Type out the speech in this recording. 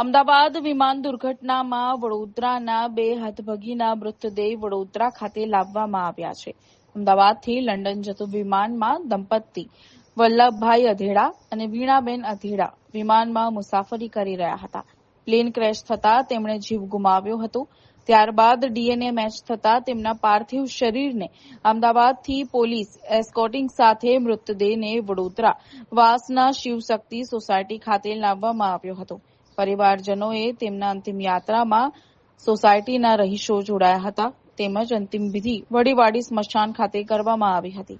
અમદાવાદ વિમાન દુર્ઘટનામાં વડોદરાના 2 હતભાગીના મૃતદેહ વડોદરા ખાતે લાવવામાં આવ્યા છે. અમદાવાદથી લંડન જતું વિમાનમાં દંપતી વલ્લભભાઈ અધેડા અને વીણાબેન અધેડા વિમાનમાં મુસાફરી કરી રહ્યા હતા. પ્લેન ક્રેશ થતાં તેમણે જીવ ગુમાવ્યો હતો. ત્યારબાદ ડીએનએ મેચ થતાં તેમના પાર્થિવ શરીરને અમદાવાદથી પોલીસ એસ્કોર્ટિંગ સાથે મૃતદેહને વડોદરા વાસના શિવશક્તિ સોસાયટી ખાતે લાવવામાં આવ્યો હતો. પરિવારજનોએ તેમના અંતિમ યાત્રામાં સોસાયટીના રહીશો જોડાયા હતા તેમજ અંતિમ વિધિ વડીવાડી સ્મશાન ખાતે કરવામાં આવી હતી.